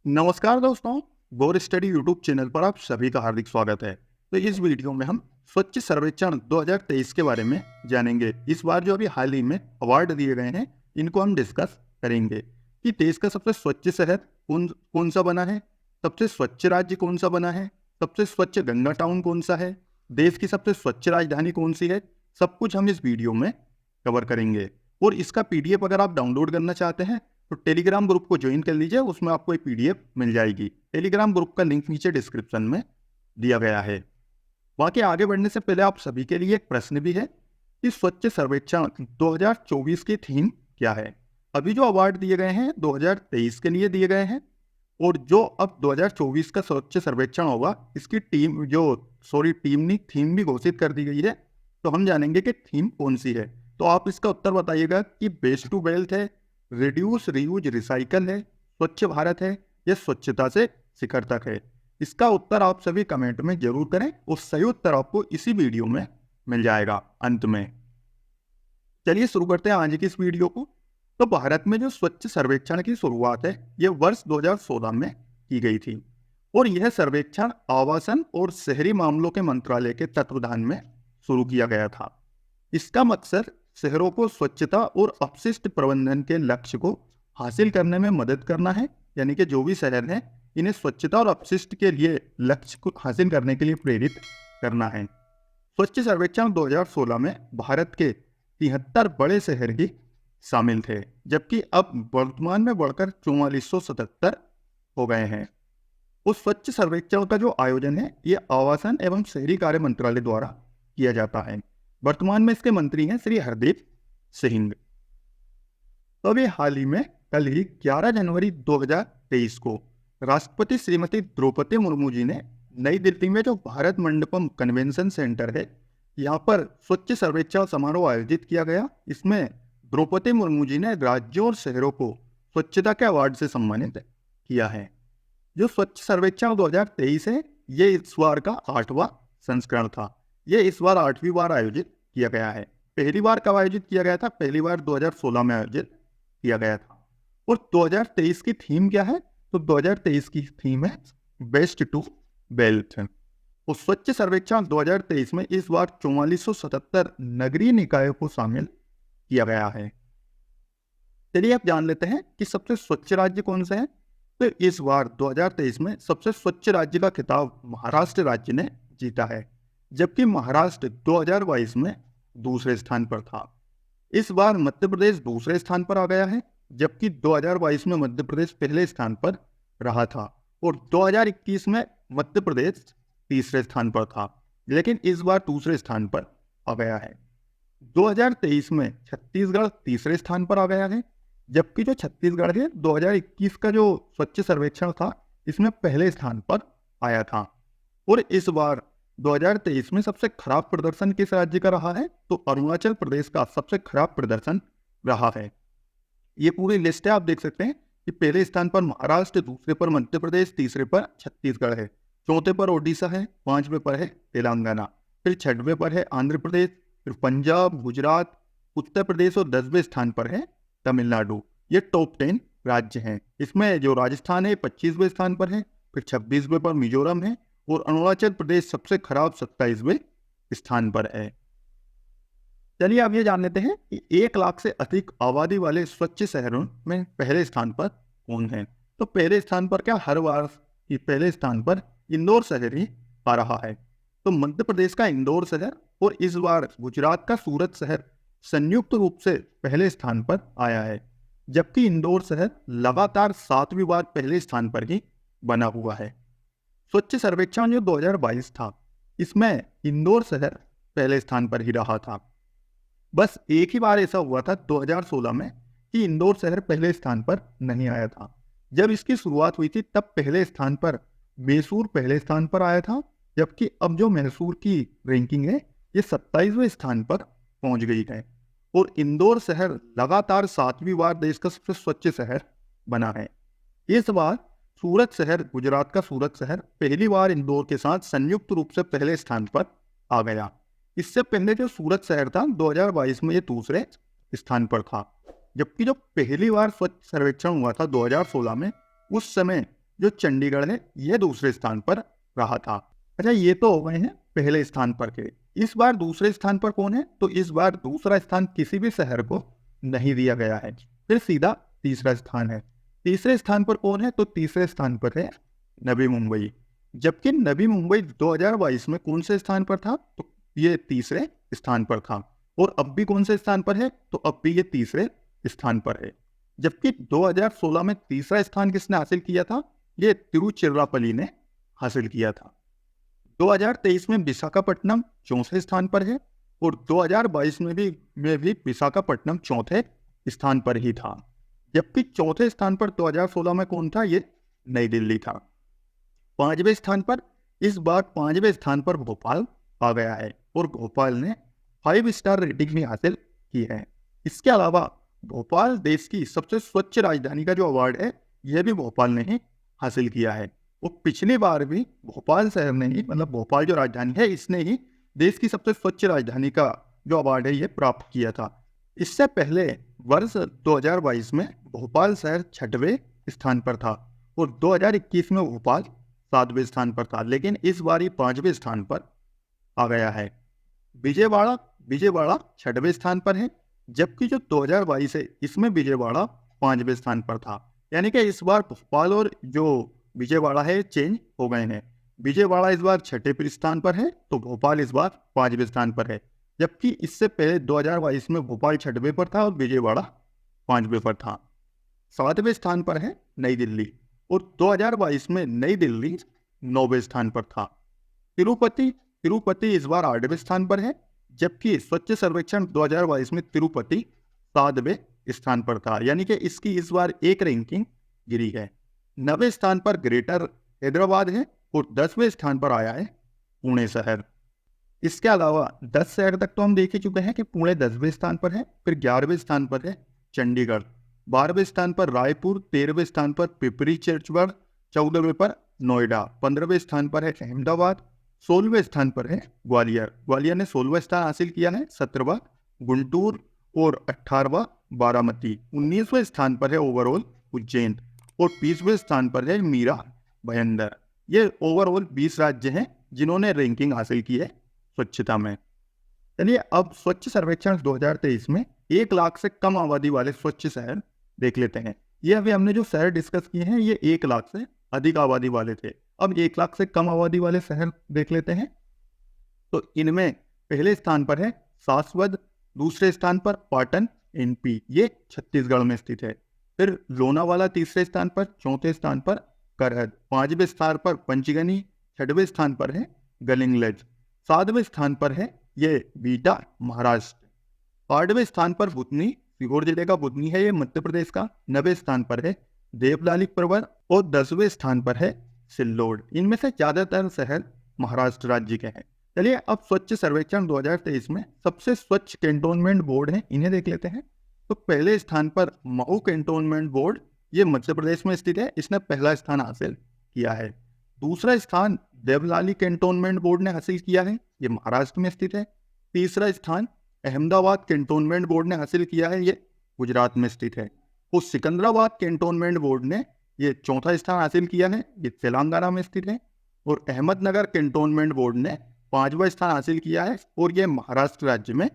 नमस्कार दोस्तों, गौर study YouTube channel पर आप सभी का हार्दिक स्वागत है। तो इस वीडियो में हम स्वच्छ सर्वेक्षण 2023 के बारे में जानेंगे। इस बार जो अभी हाल ही में अवार्ड दिए गए हैं, इनको हम डिस्कस करेंगे कि देश का सबसे स्वच्छ शहर कौन कौन सा बना है, सबसे स्वच्छ राज्य कौन सा बना है, सबसे स्वच्छ गंगा टाउन कौन सा है, देश की सबसे स्वच्छ राजधानी कौन सी है। सब कुछ हम इस वीडियो में कवर करेंगे। और इसका पीडीएफ अगर आप डाउनलोड करना चाहते हैं तो टेलीग्राम ग्रुप को ज्वाइन कर लीजिए, उसमें आपको एक पीडीएफ मिल जाएगी। टेलीग्राम ग्रुप का लिंक नीचे डिस्क्रिप्शन में दिया गया है। बाकी आगे बढ़ने से पहले आप सभी के लिए एक प्रश्न भी है कि स्वच्छ सर्वेक्षण 2024 की थीम क्या है। अभी जो अवार्ड दिए गए हैं 2023 के लिए दिए गए हैं, और जो अब 2024 का स्वच्छ सर्वेक्षण होगा इसकी टीम नहीं, थीम भी घोषित कर दी गई है। तो हम जानेंगे कि थीम कौन सी है। तो आप इसका उत्तर बताइएगा कि वेस्ट टू वेल्थ है, रिड्यूस रीयूज रिसाइकल है, स्वच्छ भारत है, या स्वच्छता से शिखर तक है। इसका उत्तर आप सभी कमेंट में जरूर करें और सही उत्तर आपको इसी वीडियो में मिल जाएगा अंत में। चलिए शुरू करते हैं आज की इस वीडियो को। तो भारत में जो स्वच्छ सर्वेक्षण की शुरुआत है यह वर्ष 2016 में की गई थी, और यह सर्वेक्षण आवासन और शहरी मामलों के मंत्रालय के तत्वाधान में शुरू किया गया था। इसका मकसद शहरों को स्वच्छता और अपशिष्ट प्रबंधन के लक्ष्य को हासिल करने में मदद करना है, यानी कि जो भी शहर हैं इन्हें स्वच्छता और अपशिष्ट के लिए लक्ष्य को हासिल करने के लिए प्रेरित करना है। स्वच्छ सर्वेक्षण 2016 में भारत के 73 बड़े शहर ही शामिल थे, जबकि अब वर्तमान में बढ़कर 4477 हो गए हैं। उस स्वच्छ सर्वेक्षण का जो आयोजन है ये आवासन एवं शहरी कार्य मंत्रालय द्वारा किया जाता है। वर्तमान में इसके मंत्री हैं श्री हरदीप सिंह। तो अभी हाल ही में कल ही 11 जनवरी 2023 को राष्ट्रपति श्रीमती द्रौपदी मुर्मू जी ने नई दिल्ली में जो भारत मंडपम कन्वेंशन सेंटर है यहाँ पर स्वच्छ सर्वेक्षण समारोह आयोजित किया गया। इसमें द्रौपदी मुर्मू जी ने राज्यों और शहरों को स्वच्छता के अवार्ड से सम्मानित किया है। जो स्वच्छ सर्वेक्षण 2023 है ये इस बार का 8वां संस्करण था। ये इस बार 8वीं बार आयोजित किया गया है। पहली बार कब आयोजित किया गया था? पहली बार 2016 में आयोजित किया गया था। और 2023 की थीम क्या है? तो 2023 की थीम है वेस्ट टू वेल्थ। और स्वच्छ सर्वेक्षण 2023 में इस बार 4477 नगरीय निकायों को शामिल किया गया है। चलिए आप जान लेते हैं कि सबसे स्वच्छ राज्य कौन सा है। तो इस बार 2023 में सबसे स्वच्छ राज्य का खिताब महाराष्ट्र राज्य ने जीता है, जबकि महाराष्ट्र 2022 में दूसरे स्थान पर था। इस बार मध्य प्रदेश दूसरे स्थान पर आ गया है, जबकि 2022 में मध्य प्रदेश पहले स्थान पर रहा था, और 2021 में मध्य प्रदेश तीसरे स्थान पर था, लेकिन इस बार दूसरे स्थान पर आ गया है। 2023 में छत्तीसगढ़ तीसरे स्थान पर आ गया है, जबकि जो छत्तीसगढ़ है 2021 का जो स्वच्छ सर्वेक्षण था इसमें पहले स्थान पर आया था। और इस बार 2023 में सबसे खराब प्रदर्शन किस राज्य का रहा है? तो अरुणाचल प्रदेश का सबसे खराब प्रदर्शन रहा है। ये पूरी लिस्ट है, आप देख सकते हैं कि पहले स्थान पर महाराष्ट्र, दूसरे पर मध्य प्रदेश, तीसरे पर छत्तीसगढ़ है, चौथे पर ओडिशा है, पांचवें पर है तेलंगाना, फिर छठवें पर है आंध्र प्रदेश, फिर पंजाब, गुजरात, उत्तर प्रदेश, और 10वें स्थान पर है तमिलनाडु। ये टॉप 10 राज्य हैं। इसमें जो राजस्थान है 25वें स्थान पर है, फिर 26वें पर मिजोरम है, और अरुणाचल प्रदेश सबसे खराब 27वें स्थान पर है। चलिए अब ये जान लेते हैं कि 1 लाख से अधिक आबादी वाले स्वच्छ शहरों में पहले स्थान पर कौन है। तो पहले स्थान पर क्या हर बार की पहले स्थान पर इंदौर शहर ही आ रहा है। तो मध्य प्रदेश का इंदौर शहर और इस बार गुजरात का सूरत शहर संयुक्त रूप से पहले स्थान पर आया है, जबकि इंदौर शहर लगातार 7वीं बार पहले स्थान पर ही बना हुआ है। स्वच्छ सर्वेक्षण जो 2022 था इसमें इंदौर शहर पहले स्थान पर ही रहा था। बस एक ही बार ऐसा हुआ था 2016 में कि इंदौर शहर पहले स्थान पर नहीं आया था। जब इसकी शुरुआत हुई थी तब पहले स्थान पर मैसूर पहले स्थान पर आया था, जबकि अब जो मैसूर की रैंकिंग है ये 27वें स्थान पर पहुंच गई है। और इंदौर शहर लगातार 7वीं बार देश का सबसे स्वच्छ शहर बना है। इस बार सूरत शहर, गुजरात का सूरत शहर पहली बार इंदौर के साथ संयुक्त रूप से पहले स्थान पर आ गया। इससे पहले जो सूरत शहर था 2022 में ये दूसरे स्थान पर था, जबकि जो पहली बार स्वच्छ सर्वेक्षण हुआ था 2016 में, उस समय जो चंडीगढ़ है ये दूसरे स्थान पर रहा था। अच्छा, ये तो हो गए हैं पहले स्थान पर के। इस बार दूसरे स्थान पर कौन है? तो इस बार दूसरा स्थान किसी भी शहर को नहीं दिया गया है, फिर सीधा तीसरा स्थान है। तीसरे स्थान पर कौन है? तो तीसरे स्थान पर है नवी मुंबई। जबकि नवी मुंबई 2022 में कौन से स्थान पर था? तो ये तीसरे स्थान पर था। और अब भी कौन से स्थान पर है? तो अब भी ये तीसरे स्थान पर है। जबकि 2016 में तीसरा स्थान किसने हासिल किया था? ये तिरुचिरापल्ली ने हासिल किया था। 2023 में विशाखापट्टनम चौथे स्थान पर है और 2022 में भी विशाखापट्टनम चौथे स्थान पर ही था। जबकि चौथे स्थान पर 2016 में कौन था? ये नई दिल्ली था। पांचवें स्थान पर, इस बार पांचवें स्थान पर भोपाल आ गया है और भोपाल ने 5 स्टार रेटिंग भी हासिल की है। इसके अलावा भोपाल देश की सबसे स्वच्छ राजधानी का जो अवार्ड है यह भी भोपाल ने ही हासिल किया है। वो पिछली बार भी भोपाल शहर ने ही, मतलब भोपाल जो राजधानी है इसने ही देश की सबसे स्वच्छ राजधानी का जो अवार्ड है ये प्राप्त किया था। इससे पहले वर्ष 2022 में भोपाल शहर 6वें स्थान पर था और 2021 में भोपाल 7वें स्थान पर था, लेकिन इस बार ये 5वें स्थान पर आ गया है। विजयवाड़ा 6वें स्थान पर है, जबकि जो 2022 है इसमें विजयवाड़ा 5वें स्थान पर था। यानी कि इस बार भोपाल और जो विजयवाड़ा है चेंज हो गए हैं। विजयवाड़ा इस बार 6वें स्थान पर है तो भोपाल इस बार 5वें स्थान पर है। जबकि इससे पहले 2022 में भोपाल 6वें पर था और विजयवाड़ा 5वें पर था। 7वें स्थान पर है नई दिल्ली और 2022 में नई दिल्ली 9वें स्थान पर था। तिरुपति इस बार 8वें स्थान पर है, जबकि स्वच्छ सर्वेक्षण 2022 में तिरुपति 7वें स्थान पर था। यानी कि इसकी इस बार एक रैंकिंग गिरी है। 9वें स्थान पर ग्रेटर हैदराबाद है और 10वें स्थान पर आया है पुणे शहर। इसके अलावा 10 शहर तक तो हम देख ही चुके हैं कि पुणे 10वें स्थान पर है, फिर 11वें स्थान पर है चंडीगढ़, 12वें स्थान पर रायपुर, 13वें स्थान पर पिपरी चित्रगढ़, 14वें पर नोएडा, 15वें स्थान पर है अहमदाबाद, 16वें स्थान पर है ग्वालियर ने 16वां स्थान हासिल किया है, 17वां गुंटूर और 18वां बारामती, 19वें स्थान पर है ओवरऑल उज्जैन और 20वें स्थान पर है मीरा भयंदर। ये ओवरऑल 20 राज्य हैं जिन्होंने रैंकिंग हासिल की है स्वच्छता में। चलिए अब स्वच्छ सर्वेक्षण 2023 में 1 लाख से कम आबादी वाले स्वच्छ शहर देख लेते हैं। ये अभी हमने जो शहर डिस्कस किए हैं ये 1 लाख से अधिक आबादी वाले थे। अब 1 लाख से कम आबादी वाले शहर देख लेते हैं। तो इनमें पहले स्थान पर है सासवद, दूसरे स्थान पर पाटन एनपी, ये छत्तीसगढ़ में स्थित है। फिर लोनावाला तीसरे स्थान पर, चौथे स्थान पर करहद, 5वें स्थान पर पंचगनी, 6वें स्थान पर है गलिंगलज, 7वें स्थान पर है ये बीटा महाराष्ट्र, 8वें स्थान पर बुधनी, सीहोर जिले का बुधनी है ये मध्य प्रदेश का, 9वें स्थान पर है देवलाली पर्वत और 10वें स्थान पर है सिल्लोड। इनमें से ज्यादातर शहर महाराष्ट्र राज्य के हैं। चलिए अब स्वच्छ सर्वेक्षण 2023 में सबसे स्वच्छ कैंटोनमेंट बोर्ड है इन्हें देख लेते हैं। तो पहले स्थान पर मऊ कैंटोनमेंट बोर्ड, ये मध्य प्रदेश में स्थित है, इसने पहला स्थान हासिल किया है। दूसरा स्थान देवलाली कैंटोनमेंट बोर्ड ने हासिल किया है, ये महाराष्ट्र में स्थित है। तीसरा स्थान अहमदाबाद कैंटोनमेंट बोर्ड ने हासिल किया है, ये गुजरात में स्थित है। और सिकंदराबाद कैंटोनमेंट बोर्ड ने ये चौथा स्थान हासिल किया है, ये तेलंगाना में स्थित है। और अहमदनगर कैंटोनमेंट बोर्ड ने 5वां स्थान हासिल किया है और ये महाराष्ट्र राज्य में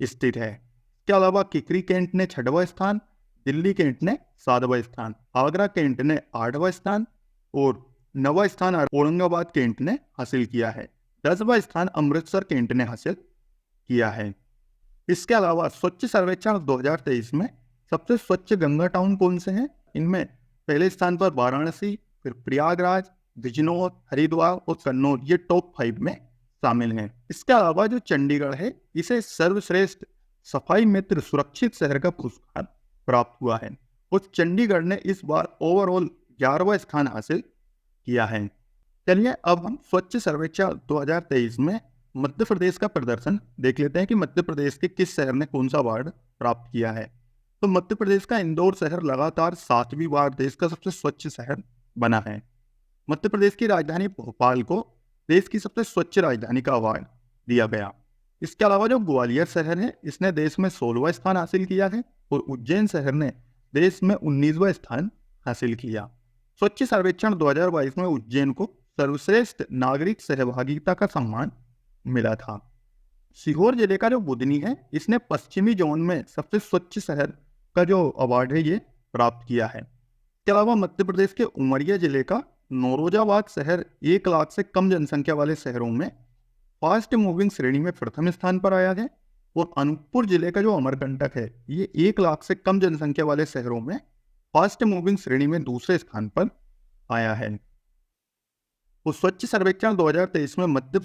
स्थित है। इसके अलावा किकरी कैंट ने 6वां स्थान, दिल्ली कैंट ने 7वां स्थान, आगरा कैंट ने 8वां स्थान और 9वां स्थान औरंगाबाद कैंट ने हासिल किया है। 10वां स्थान अमृतसर कैंट ने हासिल किया है। इसके अलावा स्वच्छ सर्वेक्षण 2023 में सबसे स्वच्छ गंगा टाउन कौन से हैं? इनमें पहले स्थान पर वाराणसी, फिर प्रयागराज, बिजनौर, हरिद्वार और कन्नौज, ये टॉप 5 में शामिल हैं। इसके अलावा जो चंडीगढ़ है इसे सर्वश्रेष्ठ सफाई मित्र सुरक्षित शहर का पुरस्कार प्राप्त हुआ है और चंडीगढ़ ने इस बार ओवरऑल 11वां स्थान हासिल किया है। चलिए अब हम स्वच्छ सर्वेक्षण 2023 में मध्य प्रदेश का प्रदर्शन देख लेते हैं कि मध्य प्रदेश के किस शहर ने कौन सा अवार्ड प्राप्त किया है। तो मध्य प्रदेश का इंदौर शहर लगातार 7वीं बार देश का सबसे स्वच्छ शहर बना है। मध्य प्रदेश की राजधानी भोपाल को देश की सबसे स्वच्छ राजधानी का अवार्ड दिया गया। इसके अलावा जो ग्वालियर शहर है इसने देश में 16वां स्थान हासिल किया है और उज्जैन शहर ने देश में 19वां स्थान हासिल किया। स्वच्छ सर्वेक्षण 2022 में उज्जैन को सर्वश्रेष्ठ नागरिक सहभागिता का सम्मान मिला था। सीहोर जिले का जो बुधनी है, इसने पश्चिमी जोन में सबसे स्वच्छ शहर का जो अवार्ड है ये प्राप्त किया है। इसके अलावा मध्य प्रदेश के उमरिया जिले का नौरोजाबाद शहर 1 लाख से कम जनसंख्या वाले शहरों में फास्ट मूविंग श्रेणी में प्रथम स्थान पर आया है। और अनूपपुर जिले का जो अमरकंटक है, ये 1 लाख से कम जनसंख्या वाले शहरों में फास्ट मूविंग श्रेणी में दूसरे स्थान पर आया है। तो स्वच्छ सर्वेक्षण 2023 में मध्य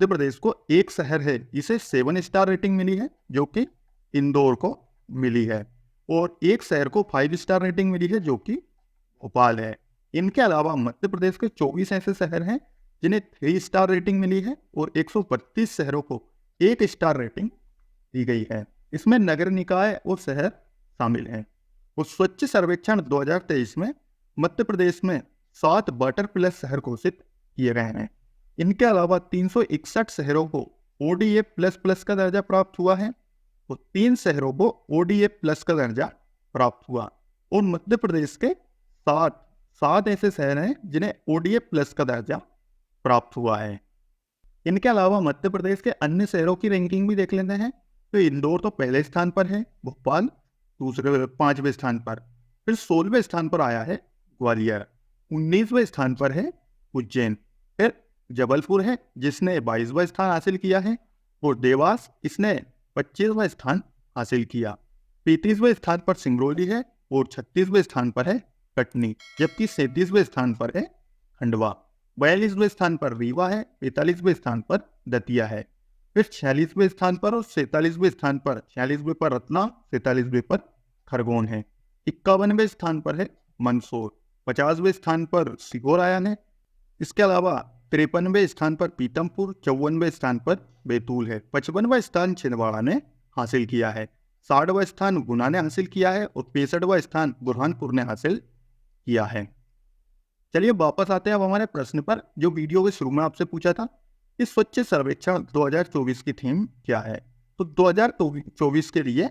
प्रदेश को एक शहर है, इसे 7 स्टार रेटिंग मिली है, जो कि इंदौर को मिली है। और एक शहर को 5 स्टार रेटिंग मिली है, जो कि भोपाल है। इनके अलावा मध्य प्रदेश के 24 ऐसे शहर हैं जिन्हें 3 स्टार रेटिंग मिली है और 132 शहरों को 1 स्टार रेटिंग दी गई है। इसमें नगर निकाय और शहर शामिल हैं। और स्वच्छ सर्वेक्षण 2023 में मध्य प्रदेश में 7 वाटर प्लस शहर घोषित किए गए हैं। इनके अलावा 361 शहरों को ODA प्लस का दर्जा प्राप्त हुआ है और 3 शहरों को ODA प्लस का दर्जा प्राप्त हुआ। और मध्य प्रदेश के 7 ऐसे शहर हैं जिन्हें ODA प्लस का दर्जा प्राप्त हुआ है। इनके अलावा मध्य प्रदेश के अन्य शहरों की रैंकिंग भी देख लेते हैं। तो इंदौर तो पहले स्थान पर है, भोपाल दूसरे 5वें स्थान पर, फिर 16वें स्थान पर आया है ग्वालियर, 19वें स्थान पर है उज्जैन, फिर जबलपुर है जिसने 22वां स्थान हासिल किया है, और देवास इसने 25वां स्थान हासिल किया। 35वें स्थान पर सिंगरौली है और 36वें स्थान पर है कटनी, जबकि 37वें स्थान पर है खंडवा। 42वें स्थान पर रीवा है, 45वें स्थान पर दतिया है, फिर 46वें स्थान पर और 47वें स्थान पर, 46वें पर रत्ना, 47वें पर खरगोन है। 51वें स्थान पर है मंदसौर, 50वें स्थान पर सीहोर आया है। इसके अलावा 53वें स्थान पर पीतमपुर, 54वें स्थान पर बैतूल है, 55वां स्थान छिंदवाड़ा ने हासिल किया है, 60वां स्थान गुना ने हासिल किया है और 65वां स्थान बुरहानपुर ने हासिल किया है। चलिए वापस आते हैं अब हमारे प्रश्न पर, जो वीडियो के शुरू में आपसे पूछा था कि स्वच्छ सर्वेक्षण 2024 की थीम क्या है। तो 2024 के लिए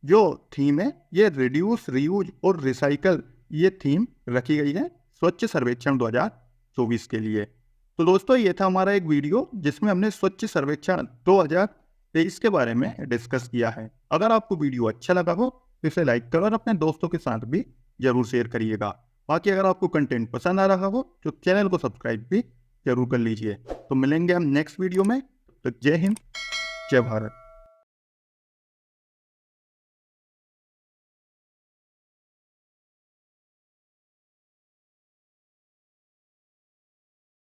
जो थीम है ये रिड्यूस, रीयूज और रिसाइकल, ये थीम रखी गई है स्वच्छ सर्वेक्षण 2024 के लिए। तो दोस्तों ये था हमारा एक वीडियो जिसमें हमने स्वच्छ सर्वेक्षण 2023 के बारे में डिस्कस किया है। अगर आपको वीडियो अच्छा लगा हो तो इसे लाइक करो और अपने दोस्तों के साथ भी जरूर शेयर करिएगा। बाकी अगर आपको कंटेंट पसंद आ रहा हो तो चैनल को सब्सक्राइब भी जरूर कर लीजिए। तो मिलेंगे हम नेक्स्ट वीडियो में। तो जय हिंद, जय भारत।